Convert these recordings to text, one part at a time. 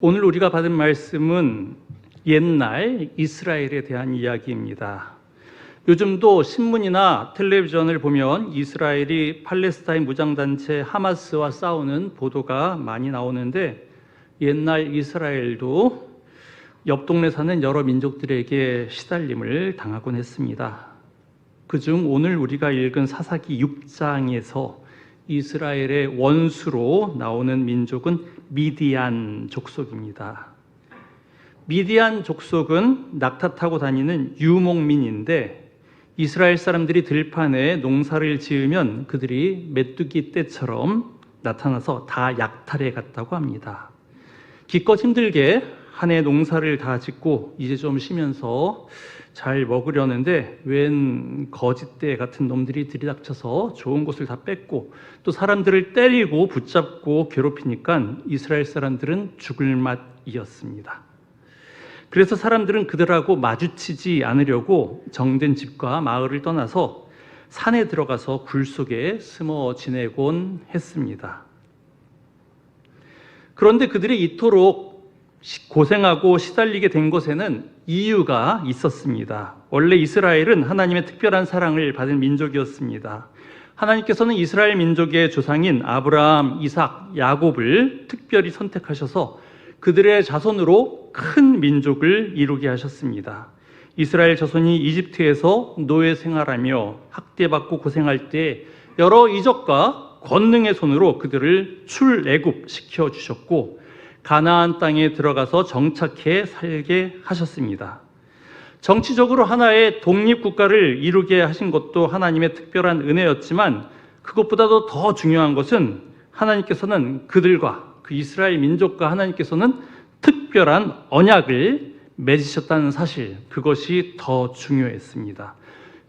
오늘 우리가 받은 말씀은 옛날 이스라엘에 대한 이야기입니다. 요즘도 신문이나 텔레비전을 보면 이스라엘이 팔레스타인 무장단체 하마스와 싸우는 보도가 많이 나오는데, 옛날 이스라엘도 옆 동네 사는 여러 민족들에게 시달림을 당하곤 했습니다. 그중 오늘 우리가 읽은 사사기 6장에서 이스라엘의 원수로 나오는 민족은 미디안 족속입니다. 미디안 족속은 낙타 타고 다니는 유목민인데, 이스라엘 사람들이 들판에 농사를 지으면 그들이 메뚜기 떼처럼 나타나서 다 약탈해 갔다고 합니다. 기껏 힘들게 한 해 농사를 다 짓고 이제 좀 쉬면서 잘 먹으려는데 웬 거짓대 같은 놈들이 들이닥쳐서 좋은 곳을 다 뺏고 또 사람들을 때리고 붙잡고 괴롭히니까 이스라엘 사람들은 죽을 맛이었습니다. 그래서 사람들은 그들하고 마주치지 않으려고 정든 집과 마을을 떠나서 산에 들어가서 굴 속에 숨어 지내곤 했습니다. 그런데 그들이 이토록 고생하고 시달리게 된 것에는 이유가 있었습니다. 원래 이스라엘은 하나님의 특별한 사랑을 받은 민족이었습니다. 하나님께서는 이스라엘 민족의 조상인 아브라함, 이삭, 야곱을 특별히 선택하셔서 그들의 자손으로 큰 민족을 이루게 하셨습니다. 이스라엘 자손이 이집트에서 노예 생활하며 학대받고 고생할 때 여러 이적과 권능의 손으로 그들을 출애굽시켜 주셨고, 가나안 땅에 들어가서 정착해 살게 하셨습니다. 정치적으로 하나의 독립국가를 이루게 하신 것도 하나님의 특별한 은혜였지만, 그것보다도 더 중요한 것은 하나님께서는 그들과 그 이스라엘 민족과 하나님께서는 특별한 언약을 맺으셨다는 사실, 그것이 더 중요했습니다.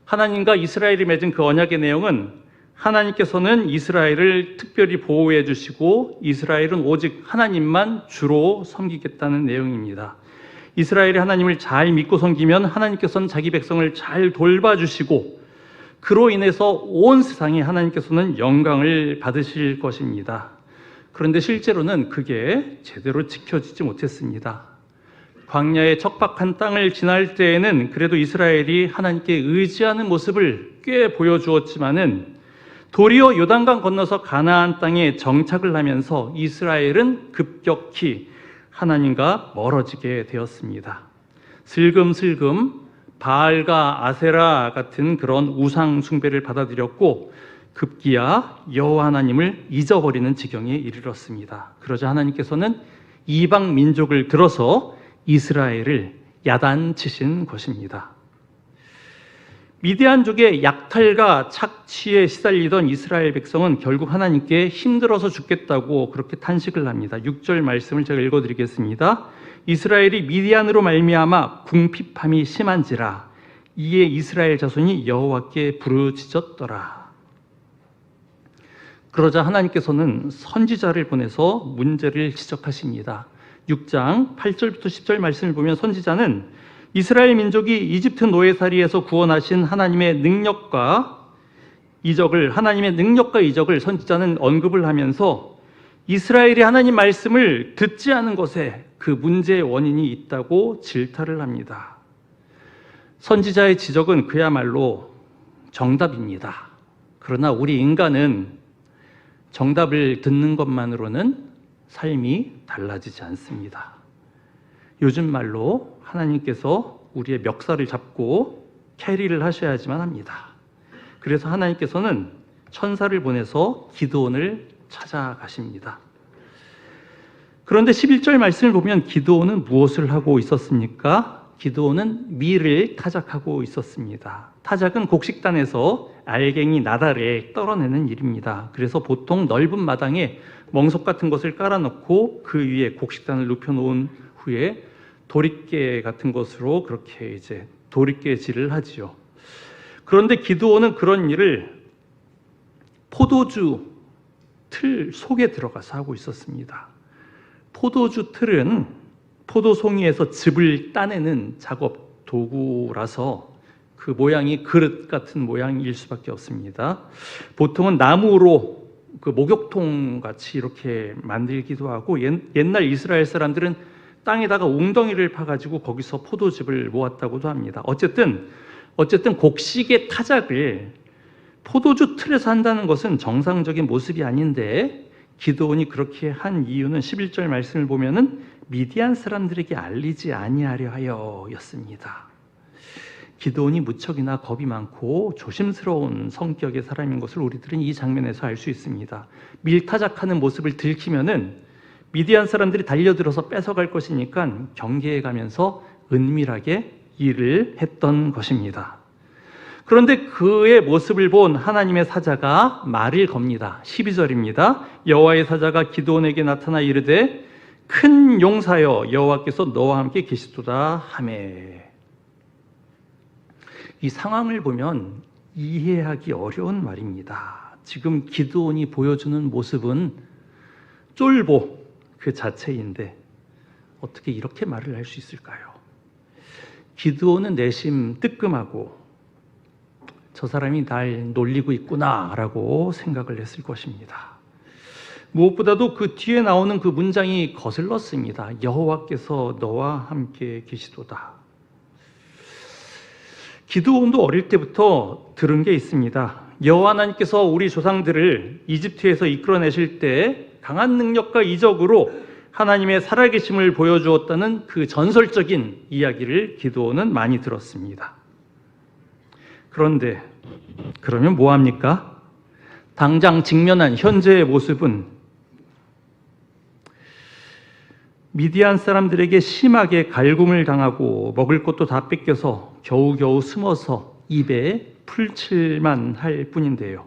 하나님과 이스라엘이 맺은 그 언약의 내용은 하나님께서는 이스라엘을 특별히 보호해 주시고 이스라엘은 오직 하나님만 주로 섬기겠다는 내용입니다. 이스라엘이 하나님을 잘 믿고 섬기면 하나님께서는 자기 백성을 잘 돌봐주시고, 그로 인해서 온 세상에 하나님께서는 영광을 받으실 것입니다. 그런데 실제로는 그게 제대로 지켜지지 못했습니다. 광야의 척박한 땅을 지날 때에는 그래도 이스라엘이 하나님께 의지하는 모습을 꽤 보여주었지만은, 도리어 요단강 건너서 가나안 땅에 정착을 하면서 이스라엘은 급격히 하나님과 멀어지게 되었습니다. 슬금슬금 바알과 아세라 같은 그런 우상 숭배를 받아들였고, 급기야 여호와 하나님을 잊어버리는 지경에 이르렀습니다. 그러자 하나님께서는 이방 민족을 들어서 이스라엘을 야단치신 것입니다. 미디안족의 약탈과 착취에 시달리던 이스라엘 백성은 결국 하나님께 힘들어서 죽겠다고 그렇게 탄식을 합니다. 6절 말씀을 제가 읽어드리겠습니다. 이스라엘이 미디안으로 말미암아 궁핍함이 심한지라 이에 이스라엘 자손이 여호와께 부르짖었더라. 그러자 하나님께서는 선지자를 보내서 문제를 지적하십니다. 6장 8절부터 10절 말씀을 보면 선지자는 이스라엘 민족이 이집트 노예살이에서 구원하신 하나님의 능력과 이적을 선지자는 언급을 하면서 이스라엘이 하나님 말씀을 듣지 않은 것에 그 문제의 원인이 있다고 질타를 합니다. 선지자의 지적은 그야말로 정답입니다. 그러나 우리 인간은 정답을 듣는 것만으로는 삶이 달라지지 않습니다. 요즘 말로 하나님께서 우리의 멱살을 잡고 캐리를 하셔야지만 합니다. 그래서 하나님께서는 천사를 보내서 기드온을 찾아가십니다. 그런데 11절 말씀을 보면 기드온은 무엇을 하고 있었습니까? 기드온은 밀을 타작하고 있었습니다. 타작은 곡식단에서 알갱이 나달에 떨어내는 일입니다. 그래서 보통 넓은 마당에 멍석 같은 것을 깔아놓고 그 위에 곡식단을 눕혀놓은 후에 도리깨 같은 것으로 그렇게 이제 도리깨질을 하지요. 그런데 기드온은 그런 일을 포도주 틀 속에 들어가서 하고 있었습니다. 포도주 틀은 포도송이에서 즙을 따내는 작업 도구라서 그 모양이 그릇 같은 모양일 수밖에 없습니다. 보통은 나무로 그 목욕통 같이 이렇게 만들기도 하고, 옛날 이스라엘 사람들은 땅에다가 웅덩이를 파가지고 거기서 포도즙을 모았다고도 합니다. 어쨌든 곡식의 타작을 포도주 틀에서 한다는 것은 정상적인 모습이 아닌데, 기드온이 그렇게 한 이유는 11절 말씀을 보면은 미디안 사람들에게 알리지 아니하려 하여였습니다. 기드온이 무척이나 겁이 많고 조심스러운 성격의 사람인 것을 우리들은 이 장면에서 알 수 있습니다. 밀타작하는 모습을 들키면은 미디안 사람들이 달려들어서 뺏어갈 것이니까 경계해 가면서 은밀하게 일을 했던 것입니다. 그런데 그의 모습을 본 하나님의 사자가 말을 겁니다. 12절입니다. 여호와의 사자가 기드온에게 나타나 이르되 큰 용사여 여호와께서 너와 함께 계시도다 하매. 이 상황을 보면 이해하기 어려운 말입니다. 지금 기드온이 보여주는 모습은 쫄보 그 자체인데 어떻게 이렇게 말을 할 수 있을까요? 기드온은 내심 뜨끔하고 저 사람이 날 놀리고 있구나라고 생각을 했을 것입니다. 무엇보다도 그 뒤에 나오는 그 문장이 거슬렀습니다. 여호와께서 너와 함께 계시도다. 기드온도 어릴 때부터 들은 게 있습니다. 여호와 하나님께서 우리 조상들을 이집트에서 이끌어내실 때 강한 능력과 이적으로 하나님의 살아계심을 보여주었다는 그 전설적인 이야기를 기드온은 많이 들었습니다. 그런데 그러면 뭐합니까? 당장 직면한 현재의 모습은 미디안 사람들에게 심하게 갈굼을 당하고 먹을 것도 다 뺏겨서 겨우겨우 숨어서 입에 풀칠만 할 뿐인데요.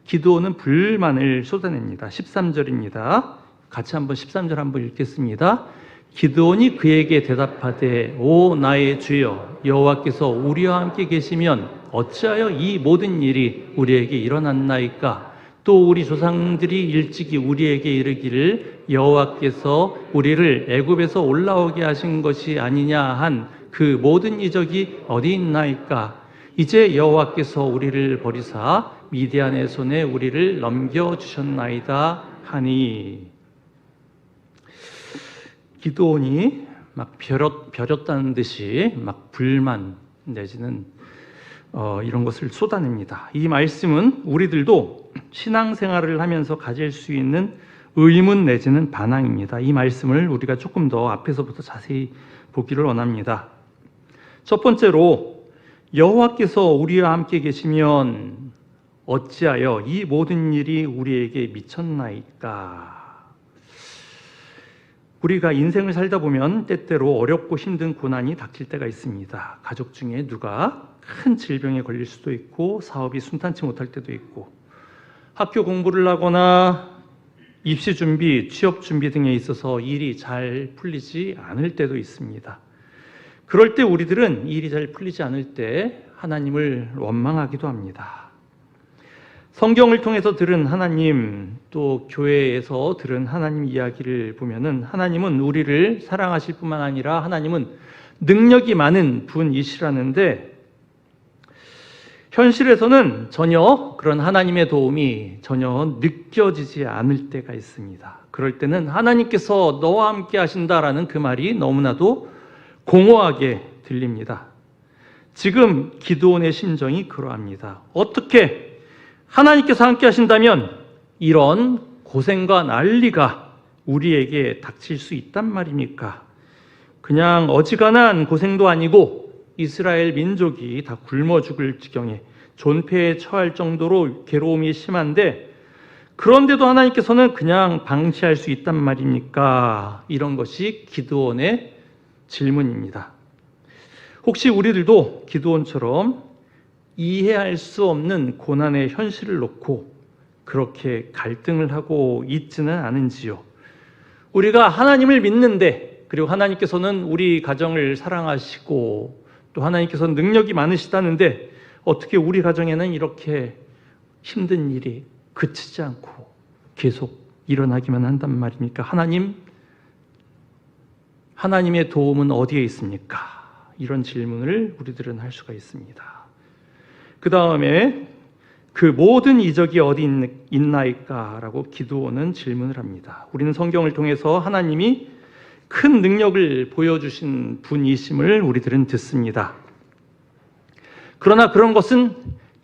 기드온은 불만을 쏟아냅니다. 13절입니다. 같이 한번 13절 한번 읽겠습니다. 기드온이 그에게 대답하되 오 나의 주여 여호와께서 우리와 함께 계시면 어찌하여 이 모든 일이 우리에게 일어났나이까? 또 우리 조상들이 일찍이 우리에게 이르기를 여호와께서 우리를 애굽에서 올라오게 하신 것이 아니냐 한 그 모든 이적이 어디 있나이까? 이제 여호와께서 우리를 버리사 미디안의 손에 우리를 넘겨주셨나이다 하니. 기드온이 막 벼렸다는 듯이 막 불만 내지는 이런 것을 쏟아냅니다. 이 말씀은 우리들도 신앙생활을 하면서 가질 수 있는 의문 내지는 반항입니다. 이 말씀을 우리가 조금 더 앞에서부터 자세히 보기를 원합니다. 첫 번째로 여호와께서 우리와 함께 계시면 어찌하여 이 모든 일이 우리에게 미쳤나이까? 우리가 인생을 살다 보면 때때로 어렵고 힘든 고난이 닥칠 때가 있습니다. 가족 중에 누가 큰 질병에 걸릴 수도 있고 사업이 순탄치 못할 때도 있고 학교 공부를 하거나 입시 준비, 취업 준비 등에 있어서 일이 잘 풀리지 않을 때도 있습니다. 그럴 때 우리들은 일이 잘 풀리지 않을 때 하나님을 원망하기도 합니다. 성경을 통해서 들은 하나님, 또 교회에서 들은 하나님 이야기를 보면은 하나님은 우리를 사랑하실 뿐만 아니라 하나님은 능력이 많은 분이시라는데 현실에서는 전혀 그런 하나님의 도움이 전혀 느껴지지 않을 때가 있습니다. 그럴 때는 하나님께서 너와 함께 하신다라는 그 말이 너무나도 공허하게 들립니다. 지금 기드온의 심정이 그러합니다. 어떻게 하나님께서 함께 하신다면 이런 고생과 난리가 우리에게 닥칠 수 있단 말입니까? 그냥 어지간한 고생도 아니고 이스라엘 민족이 다 굶어 죽을 지경에 존폐에 처할 정도로 괴로움이 심한데 그런데도 하나님께서는 그냥 방치할 수 있단 말입니까? 이런 것이 기드온의 질문입니다. 혹시 우리들도 기드온처럼 이해할 수 없는 고난의 현실을 놓고 그렇게 갈등을 하고 있지는 않은지요? 우리가 하나님을 믿는데 그리고 하나님께서는 우리 가정을 사랑하시고 또 하나님께서는 능력이 많으시다는데 어떻게 우리 가정에는 이렇게 힘든 일이 그치지 않고 계속 일어나기만 한단 말입니까? 하나님의 도움은 어디에 있습니까? 이런 질문을 우리들은 할 수가 있습니다. 그 다음에 그 모든 이적이 어디 있나이까라고 기드온은 질문을 합니다. 우리는 성경을 통해서 하나님이 큰 능력을 보여주신 분이심을 우리들은 듣습니다. 그러나 그런 것은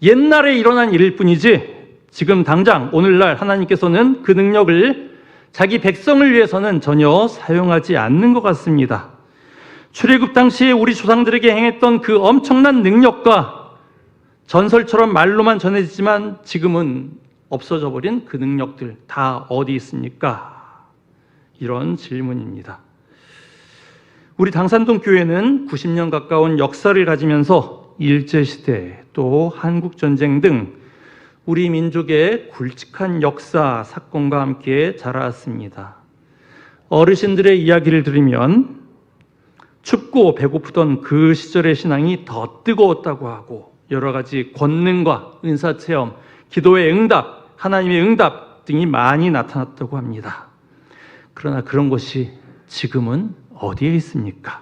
옛날에 일어난 일일 뿐이지 지금 당장 오늘날 하나님께서는 그 능력을 자기 백성을 위해서는 전혀 사용하지 않는 것 같습니다. 출애굽 당시에 우리 조상들에게 행했던 그 엄청난 능력과 전설처럼 말로만 전해지지만 지금은 없어져 버린 그 능력들 다 어디 있습니까? 이런 질문입니다. 우리 당산동 교회는 90년 가까운 역사를 가지면서 일제시대 또 한국전쟁 등 우리 민족의 굵직한 역사 사건과 함께 자라왔습니다. 어르신들의 이야기를 들으면 춥고 배고프던 그 시절의 신앙이 더 뜨거웠다고 하고 여러 가지 권능과 은사체험, 기도의 응답, 하나님의 응답 등이 많이 나타났다고 합니다. 그러나 그런 것이 지금은 어디에 있습니까?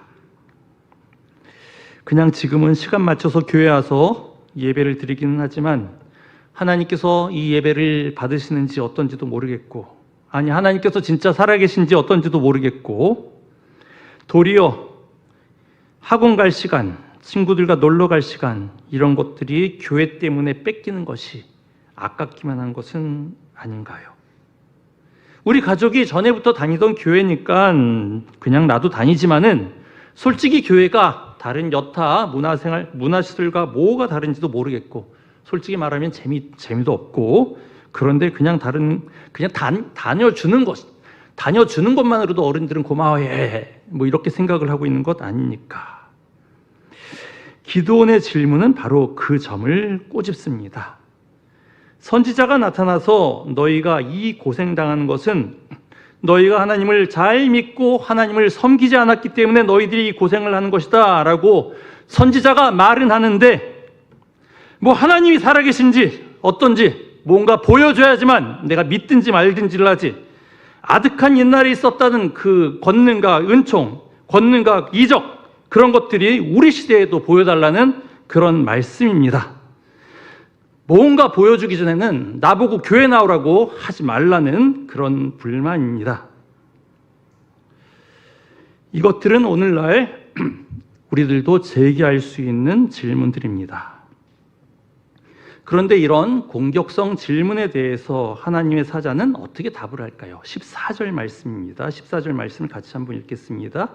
그냥 지금은 시간 맞춰서 교회 와서 예배를 드리기는 하지만 하나님께서 이 예배를 받으시는지 어떤지도 모르겠고, 아니 하나님께서 진짜 살아계신지 어떤지도 모르겠고, 도리어 학원 갈 시간, 친구들과 놀러 갈 시간 이런 것들이 교회 때문에 뺏기는 것이 아깝기만 한 것은 아닌가요? 우리 가족이 전에부터 다니던 교회니까 그냥 나도 다니지만은 솔직히 교회가 다른 여타 문화시설과 뭐가 다른지도 모르겠고 솔직히 말하면 재미도 없고 그런데 그냥 다녀주는 것만으로도 어른들은 고마워해 뭐 이렇게 생각을 하고 있는 것 아닙니까? 기드온의 질문은 바로 그 점을 꼬집습니다. 선지자가 나타나서 너희가 이 고생당하는 것은 너희가 하나님을 잘 믿고 하나님을 섬기지 않았기 때문에 너희들이 이 고생을 하는 것이다 라고 선지자가 말은 하는데 뭐 하나님이 살아계신지 어떤지 뭔가 보여줘야지만 내가 믿든지 말든지를 하지 아득한 옛날에 있었다는 그 권능과 은총, 권능과 이적 그런 것들이 우리 시대에도 보여달라는 그런 말씀입니다. 뭔가 보여주기 전에는 나보고 교회 나오라고 하지 말라는 그런 불만입니다. 이것들은 오늘날 우리들도 제기할 수 있는 질문들입니다. 그런데 이런 공격성 질문에 대해서 하나님의 사자는 어떻게 답을 할까요? 14절 말씀입니다. 14절 말씀을 같이 한번 읽겠습니다.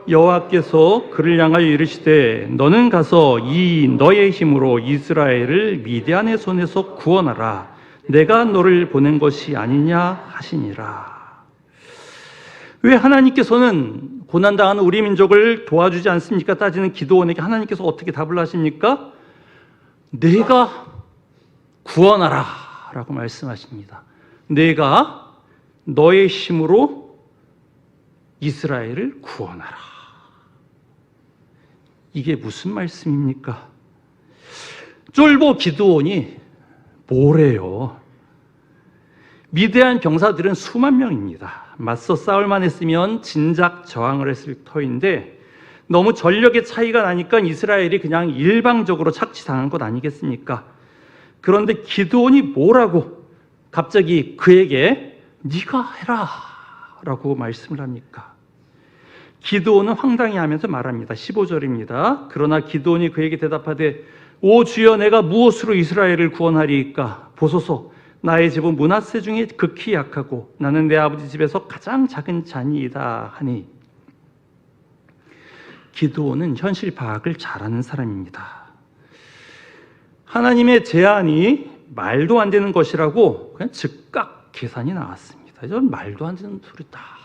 여호와께서 그를 향하여 이르시되 너는 가서 이 너의 힘으로 이스라엘을 미디안의 손에서 구원하라. 내가 너를 보낸 것이 아니냐 하시니라. 왜 하나님께서는 고난당하는 우리 민족을 도와주지 않습니까? 따지는 기드온에게 하나님께서 어떻게 답을 하십니까? 내가 구원하라 라고 말씀하십니다. 내가 너의 힘으로 이스라엘을 구원하라. 이게 무슨 말씀입니까? 쫄보 기드온이 뭐래요? 미디안 병사들은 수만 명입니다. 맞서 싸울만 했으면 진작 저항을 했을 터인데 너무 전력의 차이가 나니까 이스라엘이 그냥 일방적으로 착취당한 것 아니겠습니까? 그런데 기드온이 뭐라고 갑자기 그에게 네가 해라 라고 말씀을 합니까? 기드온은 황당해하면서 말합니다. 15절입니다. 그러나 기드온이 그에게 대답하되 오 주여 내가 무엇으로 이스라엘을 구원하리이까? 보소서 나의 집은 므낫세 중에 극히 약하고 나는 내 아버지 집에서 가장 작은 자니이다 하니 기드온은 현실 파악을 잘하는 사람입니다. 하나님의 제안이 말도 안 되는 것이라고 그냥 즉각 계산이 나왔습니다. 이건 말도 안 되는 소리다.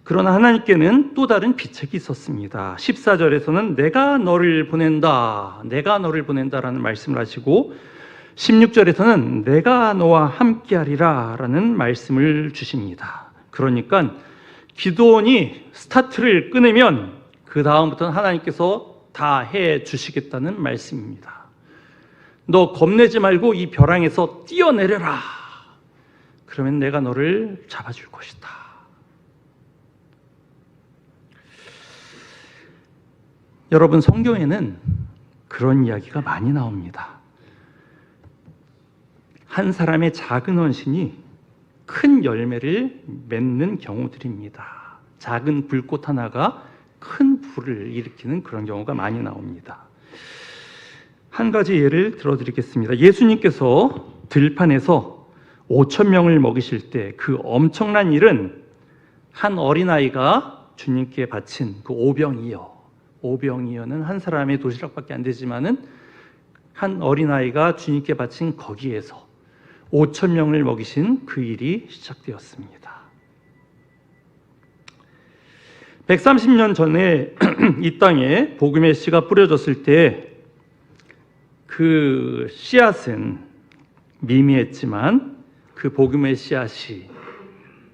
그러나 하나님께는 또 다른 비책이 있었습니다. 14절에서는 내가 너를 보낸다라는 말씀을 하시고 16절에서는 내가 너와 함께하리라 라는 말씀을 주십니다. 그러니까 기드온이 스타트를 끊으면 그 다음부터는 하나님께서 다 해주시겠다는 말씀입니다. 너 겁내지 말고 이 벼랑에서 뛰어내려라. 그러면 내가 너를 잡아줄 것이다. 여러분 성경에는 그런 이야기가 많이 나옵니다. 한 사람의 작은 헌신이 큰 열매를 맺는 경우들입니다. 작은 불꽃 하나가 큰 불을 일으키는 그런 경우가 많이 나옵니다. 한 가지 예를 들어드리겠습니다. 예수님께서 들판에서 5,000명을 먹이실 때 그 엄청난 일은 한 어린아이가 주님께 바친 그 오병이어는 한 사람의 도시락밖에 안 되지만은 한 어린아이가 주님께 바친 거기에서 5,000명을 먹이신 그 일이 시작되었습니다. 130년 전에 이 땅에 복음의 씨가 뿌려졌을 때 그 씨앗은 미미했지만 그 복음의 씨앗이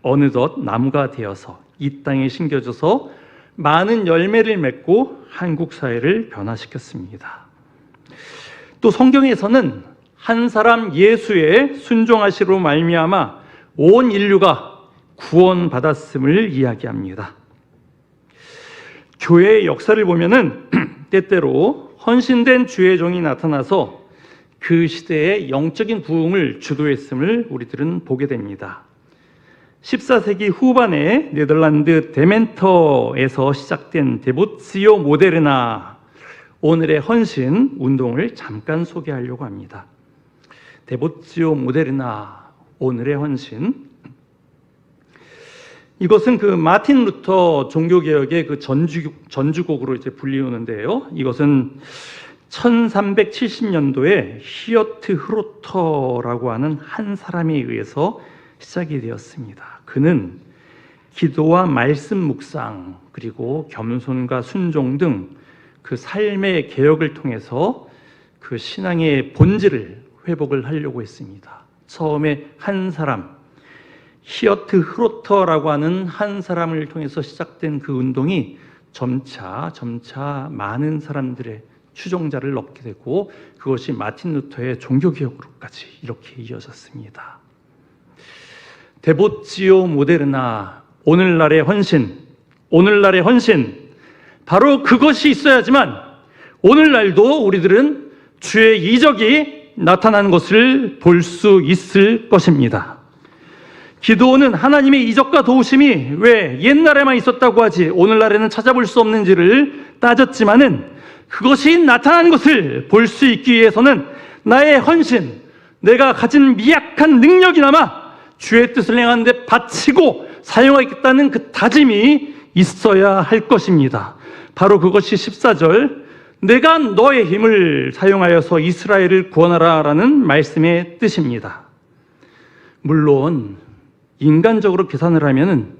어느덧 나무가 되어서 이 땅에 심겨져서 많은 열매를 맺고 한국 사회를 변화시켰습니다. 또 성경에서는 한 사람 예수의 순종하시로 말미암아 온 인류가 구원받았음을 이야기합니다. 교회의 역사를 보면은 때때로 헌신된 주의 종이 나타나서 그 시대의 영적인 부흥을 주도했음을 우리들은 보게 됩니다. 14세기 후반에 네덜란드 데멘터에서 시작된 데보티오 모데르나, 오늘의 헌신 운동을 잠깐 소개하려고 합니다. 데보티오 모데르나, 오늘의 헌신. 이것은 그 마틴 루터 종교개혁의 그 전주곡으로 이제 불리우는데요. 이것은 1370년도에 히어트 흐로터라고 하는 한 사람에 의해서 시작이 되었습니다. 그는 기도와 말씀 묵상, 그리고 겸손과 순종 등 그 삶의 개혁을 통해서 그 신앙의 본질을 회복을 하려고 했습니다. 처음에 한 사람, 히어트 흐로터라고 하는 한 사람을 통해서 시작된 그 운동이 점차 많은 사람들의 추종자를 얻게 되고 그것이 마틴 루터의 종교개혁으로까지 이렇게 이어졌습니다. 데보티오 모데르나, 오늘날의 헌신, 바로 그것이 있어야지만 오늘날도 우리들은 주의 이적이 나타나는 것을 볼 수 있을 것입니다. 기도는 하나님의 이적과 도우심이 왜 옛날에만 있었다고 하지 오늘날에는 찾아볼 수 없는지를 따졌지만은 그것이 나타나는 것을 볼 수 있기 위해서는 나의 헌신, 내가 가진 미약한 능력이나마 주의 뜻을 행하는 데 바치고 사용하겠다는 그 다짐이 있어야 할 것입니다. 바로 그것이 14절, 내가 너의 힘을 사용하여서 이스라엘을 구원하라 라는 말씀의 뜻입니다. 물론 인간적으로 계산을 하면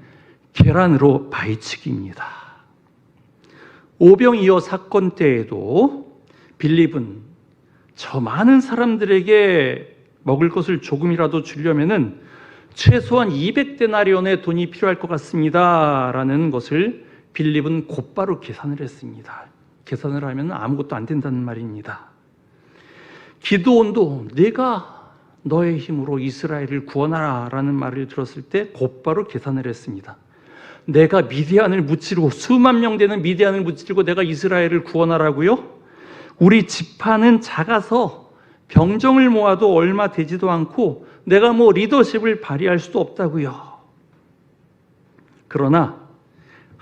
계란으로 바위치기입니다. 오병이어 사건 때에도 빌립은 저 많은 사람들에게 먹을 것을 조금이라도 주려면은 최소한 200데나리온의 돈이 필요할 것 같습니다 라는 것을 빌립은 곧바로 계산을 했습니다. 계산을 하면 아무것도 안 된다는 말입니다. 기드온도 내가 너의 힘으로 이스라엘을 구원하라 라는 말을 들었을 때 곧바로 계산을 했습니다. 내가 미디안을 무찌르고 수만 명 되는 미디안을 무찌르고 내가 이스라엘을 구원하라고요? 우리 지파는 작아서 병정을 모아도 얼마 되지도 않고 내가 뭐 리더십을 발휘할 수도 없다고요. 그러나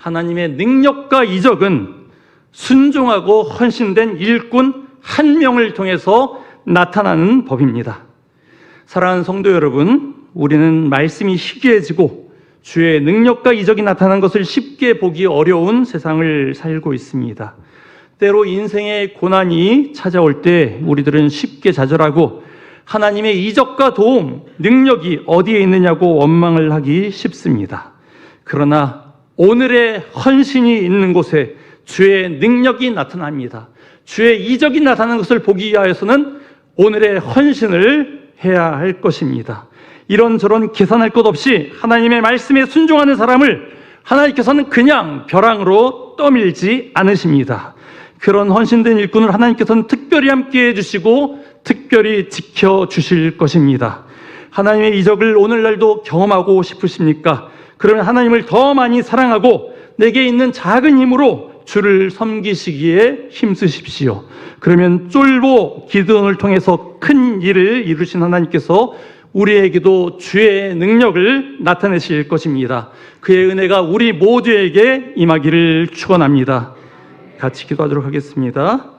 하나님의 능력과 이적은 순종하고 헌신된 일꾼 한 명을 통해서 나타나는 법입니다. 사랑하는 성도 여러분, 우리는 말씀이 희귀해지고 주의 능력과 이적이 나타난 것을 쉽게 보기 어려운 세상을 살고 있습니다. 때로 인생의 고난이 찾아올 때 우리들은 쉽게 좌절하고 하나님의 이적과 도움, 능력이 어디에 있느냐고 원망을 하기 쉽습니다. 그러나 오늘의 헌신이 있는 곳에 주의 능력이 나타납니다. 주의 이적이 나타나는 것을 보기 위하여서는 오늘의 헌신을 해야 할 것입니다. 이런저런 계산할 것 없이 하나님의 말씀에 순종하는 사람을 하나님께서는 그냥 벼랑으로 떠밀지 않으십니다. 그런 헌신된 일꾼을 하나님께서는 특별히 함께 해주시고 특별히 지켜주실 것입니다. 하나님의 이적을 오늘날도 경험하고 싶으십니까? 그러면 하나님을 더 많이 사랑하고 내게 있는 작은 힘으로 주를 섬기시기에 힘쓰십시오. 그러면 쫄보 기드온을 통해서 큰 일을 이루신 하나님께서 우리에게도 주의 능력을 나타내실 것입니다. 그의 은혜가 우리 모두에게 임하기를 축원합니다. 같이 기도하도록 하겠습니다.